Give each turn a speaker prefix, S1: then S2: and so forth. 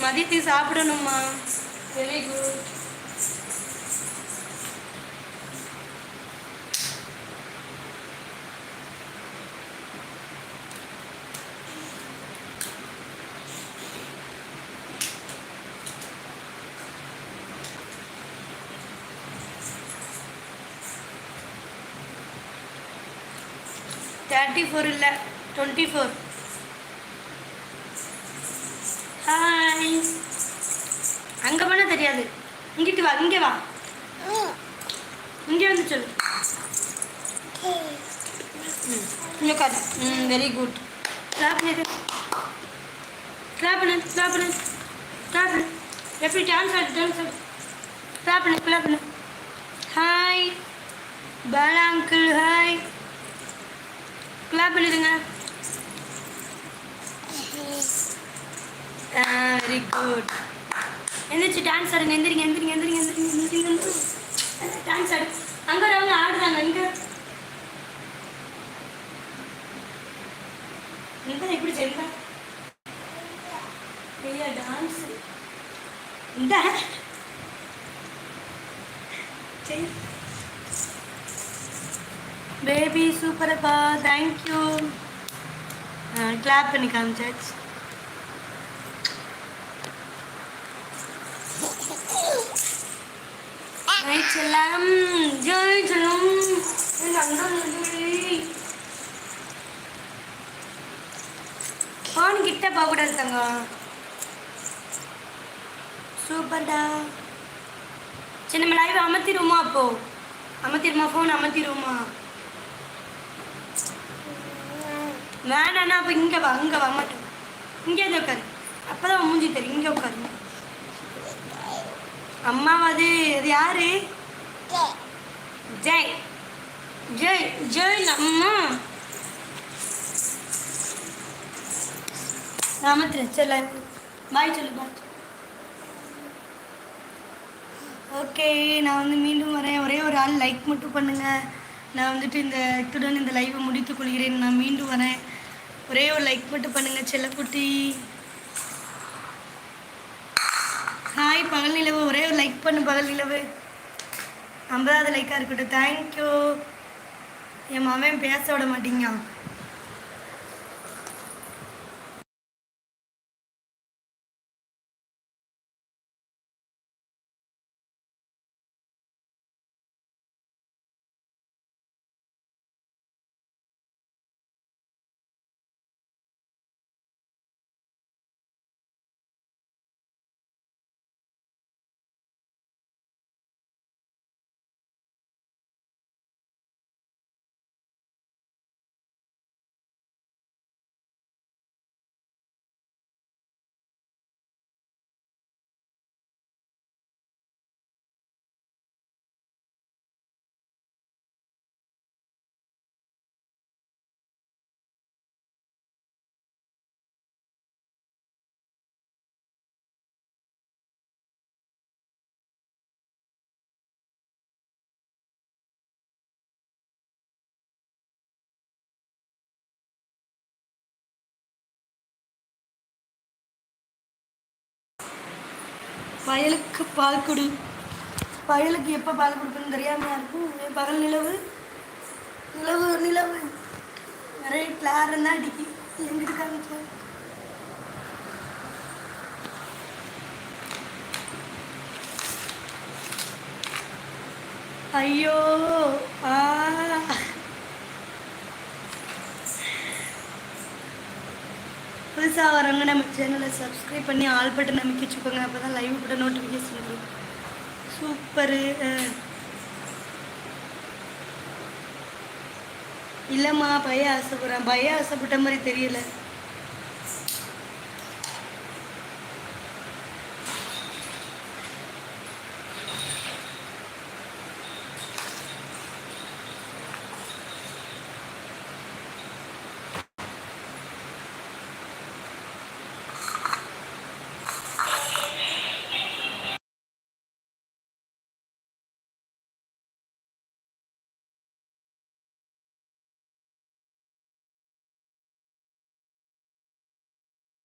S1: மதியத்துக்கு சாப்பிடணும்மா. Very good. $34 இல்லை, 24. Hi. அங்கே போனால் தெரியாது. இங்கிட்டு வா, இங்கே வா, இங்கே வந்து சொல்லு. இங்கே உட்காரு. Very good. கிளாப் பண்ணு, கிளாப் பண்ணு, கிளாப் பண்ணு, கிளாப் பண்ணு. எப்படி டான்ஸ் ஆடு, டான்ஸ் ஆடு. கிளாப் பண்ணு, கிளாப் பண்ணு. Hi Bala uncle, hi. Clap பண்ணிடுங்க. Very good. எந்திரிச்சு டான்ஸ் ஆடுங்க. எந்திரிங்க, எந்திரிங்க, எந்திரிங்க, எந்திரிங்க, எந்திரிங்க. டான்ஸ் ஆடு. அங்கே அவங்க ஆடுறாங்க. இங்கே எப்படி செய்யுங்க டான்ஸ். இந்த பேபி சூப்பரப்பா, தேங்க்யூ. கிளாப் பண்ணி காமிச்சாச்சு. செல்லம், ஜெய் செல்லம். ஃபோன் கிட்ட போகக்கூடாது தங்கம். சூப்பர்டா. சரி நம்ம லைவ் அமர்த்திடுவோமா? அப்போ அமர்த்திடுமா? ஃபோன் அமர்த்திடுவோமா? வேணாண்ணா. அப்போ இங்கே வா, இங்கே வா மாட்டோம். இங்கே உட்காரு, அப்போ தான் மூஞ்சி தெரியும். இங்கே உட்காரு. அம்மாவது அது யாரு? ஜெய். ஜெய் ஜெய் அம்மா. அமர்த்துறேன். சரி பாய் சொல்லு. பாய். ஓகே, நான் வந்து மீண்டும் வரேன். ஒரே ஒரு ஆள் லைக் மட்டும் பண்ணுங்கள். நான் வந்துட்டு இத்துடன் இந்த லைவை முடித்துக் கொள்கிறேன். நான் மீண்டும் வரேன். ஒரே ஒரு லைக் மட்டும் பண்ணுங்கள் செல்லக்குட்டி. ஹாய் பகல் நிலவு. ஒரே ஒரு லைக் பண்ணு பகல் நிலவு. 50வது லைக்காக இருக்கட்டும். தேங்க்யூ. என் மாவன் பேச விட மாட்டீங்க. வயலுக்கு பால் கொடு. வயலுக்கு எப்போ பால் கொடுக்கணும்னு தெரியாமல் இருக்கும். பகல் நிலவு நிலவு நிலவு நிறைய கிளாரன்னா அடிக்கி எங்கிட்டு காமிச்சா. ஐயோ புதுசாக வரவங்க நம்ம சேனலை சப்ஸ்கிரைப் பண்ணி ஆல் பட்டன் அமைக்க வச்சுக்கோங்க. அப்போ தான் லைவ் கூட நோட்டிஃபிகேஷன் வரும். சூப்பரு. இல்லைம்மா பையன் ஆசைப்படுறேன். பையன் ஆசைப்பட்ட மாதிரி தெரியல.